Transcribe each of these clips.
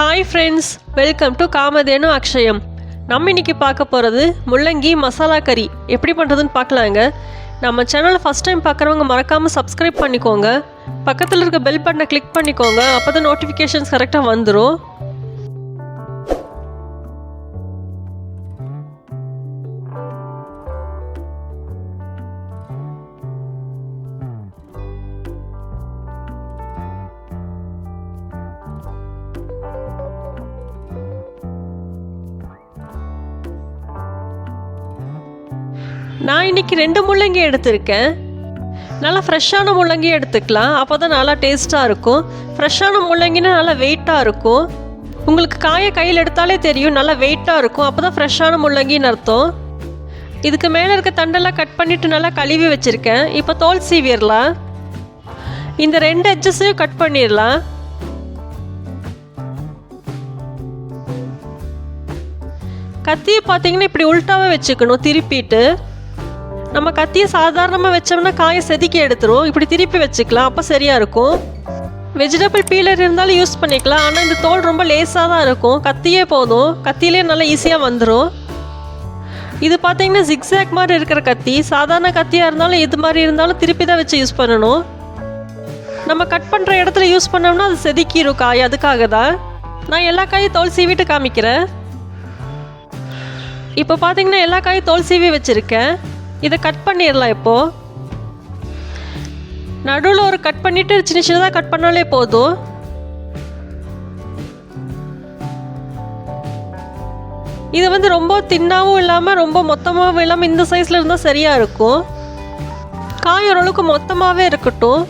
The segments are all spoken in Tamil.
Hi friends, welcome to Kamadhenu Akshayam. நம்ம இன்னைக்கு பார்க்க போகிறது முள்ளங்கி மசாலா கறி எப்படி பண்ணுறதுன்னு பார்க்கலாங்க. நம்ம சேனலை ஃபஸ்ட் டைம் பார்க்குறவங்க மறக்காமல் சப்ஸ்கிரைப் பண்ணிக்கோங்க. பக்கத்தில் இருக்க பெல் பட்டனை கிளிக் பண்ணிக்கோங்க. அப்போ தான் நோட்டிஃபிகேஷன்ஸ் கரெக்டாக வந்துடும். நான் இன்றைக்கி 2 முள்ளங்கி எடுத்திருக்கேன். நல்லா ஃப்ரெஷ்ஷான முள்ளங்கி எடுத்துக்கலாம், அப்போ தான் நல்லா டேஸ்ட்டாக இருக்கும். ஃப்ரெஷ்ஷான முள்ளங்கினா நல்லா வெயிட்டாக இருக்கும். உங்களுக்கு காயை கையில் எடுத்தாலே தெரியும், நல்லா வெயிட்டாக இருக்கும். அப்போ தான் ஃப்ரெஷ்ஷான முள்ளங்கின்னு அர்த்தம். இதுக்கு மேலே இருக்க தண்டெல்லாம் கட் பண்ணிவிட்டு நல்லா கழுவி வச்சுருக்கேன். இப்போ தோல் சீவிடலாம். இந்த 2 எட்ஜஸையும் கட் பண்ணிடலாம். கத்தியை பார்த்தீங்கன்னா இப்படி உள்டாவே வச்சுக்கணும், திருப்பிட்டு. நம்ம கத்தியை சாதாரணமாக வச்சோம்னா காயை செதுக்கி எடுத்துரும். இப்படி திருப்பி வச்சுக்கலாம், அப்போ சரியாக இருக்கும். வெஜிடபிள் பீலர் இருந்தாலும் யூஸ் பண்ணிக்கலாம், ஆனால் இந்த தோல் ரொம்ப லேஸாக தான் இருக்கும். கத்தியே போதும், கத்தியிலே நல்லா ஈஸியாக வந்துடும். இது பார்த்தீங்கன்னா ஜிக்ஸாக் மாதிரி இருக்கிற கத்தி. சாதாரண கத்தியாக இருந்தாலும் இது மாதிரி இருந்தாலும் திருப்பி தான் வச்சு யூஸ் பண்ணணும். நம்ம கட் பண்ணுற இடத்துல யூஸ் பண்ணோம்னா அது செதுக்கிடும் காய், அதுக்காக தான். நான் எல்லா காயும் தோல் சீவிட்டு காமிக்கிறேன். இப்போ பார்த்தீங்கன்னா எல்லா காயும் தோல் சீவி வச்சுருக்கேன். இதை கட் பண்ணிடலாம். இப்போது நடுவில் ஒரு கட் பண்ணிவிட்டு சின்ன சின்னதாக கட் பண்ணாலே போதும். இது வந்து ரொம்ப தின்னாகவும் இல்லாமல் ரொம்ப மொத்தமாகவும் இல்லாமல் இந்த சைஸில் இருந்தால் சரியாக இருக்கும். காய் ஓரளவுக்கு மொத்தமாகவே இருக்கட்டும்.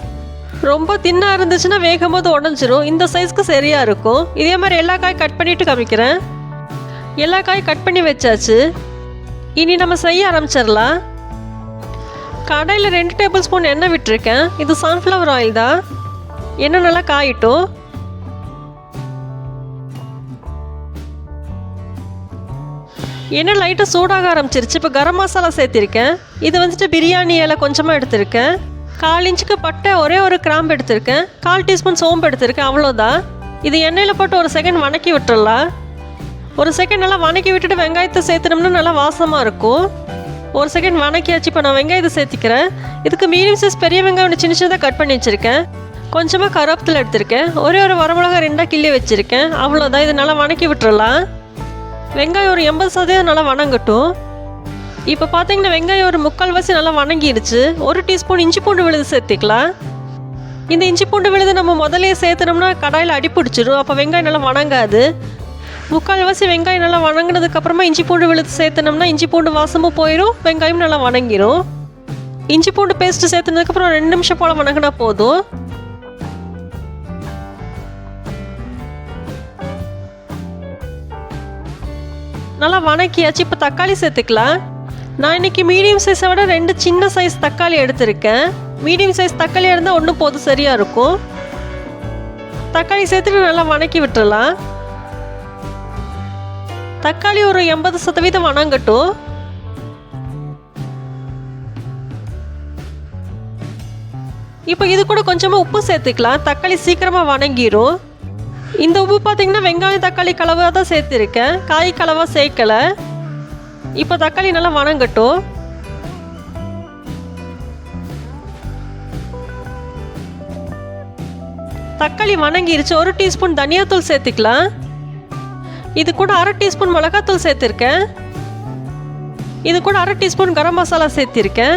ரொம்ப தின்னாக இருந்துச்சுன்னா வேகும் போது உடஞ்சிரும். இந்த சைஸ்க்கு சரியாக இருக்கும். இதே மாதிரி எல்லா காய் கட் பண்ணிவிட்டு காமிக்கிறேன். எல்லா காயும் கட் பண்ணி வச்சாச்சு. இனி நம்ம செய்ய ஆரம்பிச்சிடலாம். கடையில் 2 டேபிள் ஸ்பூன் எண்ணெய் விட்டுருக்கேன். இது சன்ஃப்ளவர் ஆயில் தான். எண்ணெய் நல்லா காயிட்டும். எண்ணெய் லைட்டாக சூடாக ஆரம்பிச்சிருச்சு. இப்போ கரம் மசாலா சேர்த்திருக்கேன். இது வந்துட்டு பிரியாணி இலை கொஞ்சமாக எடுத்திருக்கேன். 1/4 இன்ச்சுக்கு பட்டை, ஒரே ஒரு கிராம்பு எடுத்திருக்கேன். 1/4 டீஸ்பூன் சோம்பு எடுத்திருக்கேன். அவ்வளோதான். இது எண்ணெயில் போட்டு ஒரு செகண்ட் வணக்கி விட்டுடலாம். ஒரு செகண்ட் நல்லா வணக்கி விட்டுட்டு வெங்காயத்தை சேர்த்துனோம்னா நல்லா வாசமாக இருக்கும். ஒரு செகண்ட் வணக்கியாச்சு. இப்போ நான் வெங்காயத்தை சேர்த்திக்கிறேன். இதுக்கு மீடியம் சைஸ் பெரிய வெங்காயம் சின்ன சின்னதாக கட் பண்ணி வச்சுருக்கேன். கொஞ்சமாக கருவேப்பிலை எடுத்திருக்கேன். ஒரே ஒரு வரமிளகா 2 கிள்ளி வச்சுருக்கேன். அவ்வளோதான். இது நல்லா வணக்கி விட்டுறலாம். வெங்காயம் ஒரு 80% நல்லா வணங்கட்டும். இப்போ பார்த்தீங்கன்னா வெங்காயம் ஒரு 3/4 நல்லா வணங்கிடுச்சு. 1 டீஸ்பூன் இஞ்சி பூண்டு விழுது சேர்த்திக்கலாம். இந்த இஞ்சி பூண்டு விழுது நம்ம முதலே சேர்த்துனோம்னா கடாயில் அடி பிடிச்சிடும். அப்போ வெங்காயம் நல்லா வணங்காது. 3/4 வெங்காயம் நல்லா வணங்கினதுக்கப்புறமா இஞ்சி பூண்டு விழுது சேர்த்துனோம்னா இஞ்சி பூண்டு வாசமும் போயிடும், வெங்காயம் நல்லா வணங்கிடும். இஞ்சி பூண்டு பேஸ்ட்டு சேர்த்துனதுக்கப்புறம் 2 நிமிஷம் போல் வணங்கினா போதும். நல்லா வணக்கியாச்சு. இப்போ தக்காளி சேர்த்துக்கலாம். நான் இன்றைக்கி மீடியம் சைஸை விட 2 சின்ன சைஸ் தக்காளி எடுத்திருக்கேன். மீடியம் சைஸ் தக்காளியாக இருந்தால் ஒன்று போதும், சரியாக இருக்கும். தக்காளி சேர்த்துட்டு நல்லா வணக்கி விட்டுறலாம். தக்காளி ஒரு 80% வணங்கட்டும். இப்போ இது கூட கொஞ்சமாக உப்பு சேர்த்துக்கலாம். தக்காளி சீக்கிரமாக வணங்கிடும். இந்த உப்பு பார்த்தீங்கன்னா வெங்காயம் தக்காளி கலவாக தான் சேர்த்துருக்கேன், காய் கலவாக சேர்க்கலை. இப்போ தக்காளி நல்லா வணங்கட்டும். தக்காளி வணங்கிருச்சு. 1 டீஸ்பூன் தனியாத்தூள் சேர்த்துக்கலாம். இது கூட 1/2 டீஸ்பூன் மிளகாத்தூள் சேர்த்துருக்கேன். இது கூட 1/2 டீஸ்பூன் கரம் மசாலா சேர்த்திருக்கேன்.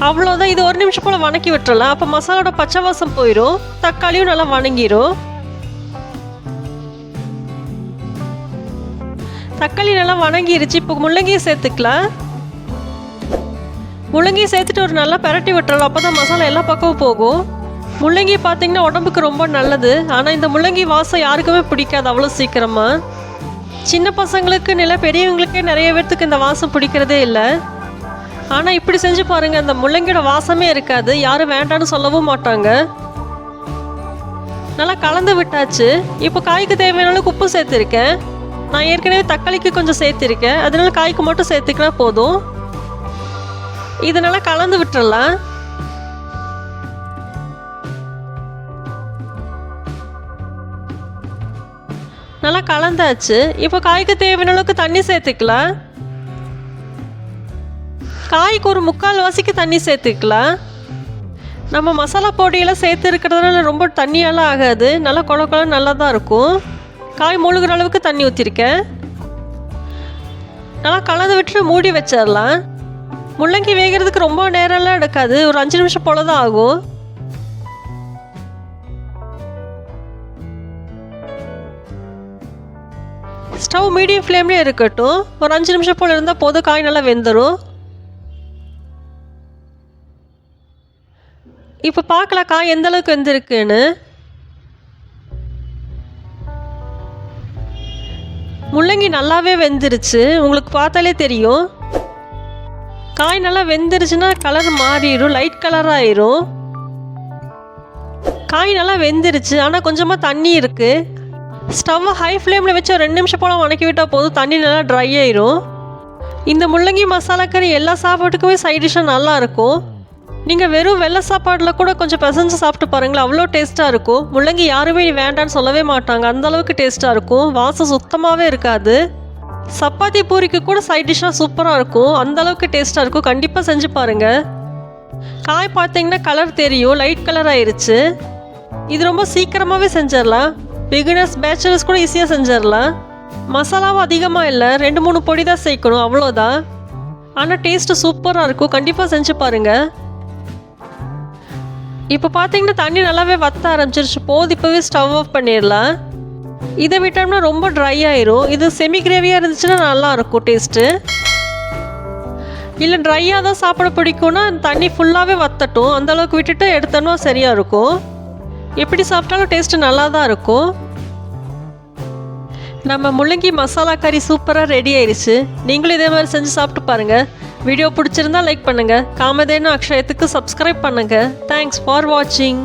அவ்வளோதான். இது 1 நிமிஷம் போல் வணக்கி விட்டுறலாம். அப்போ மசாலோட பச்சை வாசம் போயிடும், தக்காளியும் நல்லா வணங்கிடும். தக்காளி நல்லா வணங்கிருச்சு. இப்போ முள்ளங்கியை சேர்த்துக்கலாம். முள்ளங்கியை சேர்த்துட்டு ஒரு நல்லா பெரட்டி விட்டுறலாம். அப்போ தான் மசாலா எல்லா பக்கமும் போகும். முள்ளங்கி பார்த்தீங்கன்னா உடம்புக்கு ரொம்ப நல்லது. ஆனால் இந்த முள்ளங்கி வாசம் யாருக்குமே பிடிக்காது அவ்வளோ சீக்கிரமாக. சின்ன பசங்களுக்கு இல்லை பெரியவங்களுக்கே நிறைய பேர்த்துக்கு இந்த வாசம் பிடிக்கிறதே இல்லை. ஆனால் இப்படி செஞ்சு பாருங்கள், அந்த முள்ளங்கியோட வாசமே இருக்காது. யாரும் வேண்டான்னு சொல்லவும் மாட்டாங்க. நல்லா கலந்து விட்டாச்சு. இப்போ காய்க்கு தேவையான அளவுக்கு உப்பு சேர்த்துருக்கேன். நான் ஏற்கனவே தக்காளிக்கு கொஞ்சம் சேர்த்துருக்கேன், அதனால காய்க்கு மட்டும் சேர்த்துக்கினா போதும். இதனால் கலந்து விட்டுறலாம். நல்லா கலந்தாச்சு. இப்போ காய்க்கு தேவையான அளவுக்கு தண்ணி சேர்த்துக்கலாம். காய்க்கு ஒரு 3/4 வாசிக்கு தண்ணி சேர்த்துக்கலாம். நம்ம மசாலா பொடியெல்லாம் சேர்த்து இருக்கிறதுனால ரொம்ப தண்ணியெல்லாம் ஆகாது. நல்லா குழ நல்லா தான் இருக்கும். காய் முழுகிற அளவுக்கு தண்ணி ஊற்றிருக்கேன். நல்லா கலந்து விட்டுட்டு மூடி வச்சிடலாம். முள்ளங்கி வேகிறதுக்கு ரொம்ப நேரம்லாம் எடுக்காது. ஒரு 5 நிமிஷம் போல தான் ஆகும். ஸ்டவ் மீடியம் ஃப்ளேம்லேயே இருக்கட்டும். ஒரு 5 நிமிஷம் போல் இருந்தால் போதும், காய் நல்லா வெந்துடும். இப்போ பார்க்கலாம் காய் எந்த அளவுக்கு வெந்திருக்குன்னு. முள்ளங்கி நல்லாவே வெந்துருச்சு, உங்களுக்கு பார்த்தாலே தெரியும். காய் நல்லா வெந்துருச்சுன்னா கலர் மாறிடும், லைட் கலராக ஆயிரும். காய் நல்லா வெந்துருச்சு, ஆனால் கொஞ்சமாக தண்ணி இருக்குது. ஸ்டவ்வை ஹை ஃப்ளேமில் வச்சு ஒரு 2 நிமிஷம் போல் வணக்கி விட்டால் போதும், தண்ணி நல்லா ட்ரை ஆயிரும். இந்த முள்ளங்கி மசாலா கறி எல்லா சாப்பாட்டுக்குமே சைட் டிஷ்ஷாக நல்லாயிருக்கும். நீங்கள் வெறும் வெள்ளை சாப்பாடில் கூட கொஞ்சம் பிசைஞ்சு சாப்பிட்டு பாருங்களேன், அவ்வளோ டேஸ்ட்டாக இருக்கும். முள்ளங்கி யாருமே வேண்டான்னு சொல்லவே மாட்டாங்க, அந்தளவுக்கு டேஸ்ட்டாக இருக்கும். வாசம் சுத்தமாகவே இருக்காது. சப்பாத்தி பூரிக்கு கூட சைட் டிஷ்ஷாக சூப்பராக இருக்கும், அந்தளவுக்கு டேஸ்ட்டாக இருக்கும். கண்டிப்பாக செஞ்சு பாருங்கள். காய் பார்த்தீங்கன்னா கலர் தெரியும், லைட் கலர் ஆயிடுச்சு. இது ரொம்ப சீக்கிரமாகவே செஞ்சிடலாம். பிகினர்ஸ் பேச்சுலர்ஸ் கூட ஈஸியாக செஞ்சிடலாம். மசாலாவும் அதிகமாக இல்லை, 2-3 பொடி தான் சேர்க்கணும், அவ்வளோதான். ஆனால் டேஸ்ட்டு சூப்பராக இருக்கும். கண்டிப்பாக செஞ்சு பாருங்கள். இப்போ பார்த்தீங்கன்னா தண்ணி நல்லாவே வற்ற ஆரம்பிச்சிருச்சு. போது இப்போவே ஸ்டவ் ஆஃப் பண்ணிடலாம். இதை விட்டோம்னா ரொம்ப ட்ரை ஆயிரும். இது செமி கிரேவியாக இருந்துச்சுன்னா நல்லாயிருக்கும் டேஸ்ட்டு. இல்லை ட்ரையாக தான் சாப்பிட பிடிக்கும்னா தண்ணி ஃபுல்லாகவே வற்றட்டும், அந்தளவுக்கு விட்டுட்டு எடுத்தோம்னா சரியாக இருக்கும். எப்படி சாப்பிட்டாலும் டேஸ்ட்டு நல்லா தான் இருக்கும். நம்ம முள்ளங்கி மசாலா கறி சூப்பராக ரெடி ஆயிடுச்சு. நீங்களும் இதே மாதிரி செஞ்சு சாப்பிட்டு பாருங்கள். வீடியோ பிடிச்சிருந்தா லைக் பண்ணுங்கள். காமதேனு அக்ஷயத்துக்கு சப்ஸ்கிரைப் பண்ணுங்கள். தேங்க்ஸ் ஃபார் வாட்சிங்.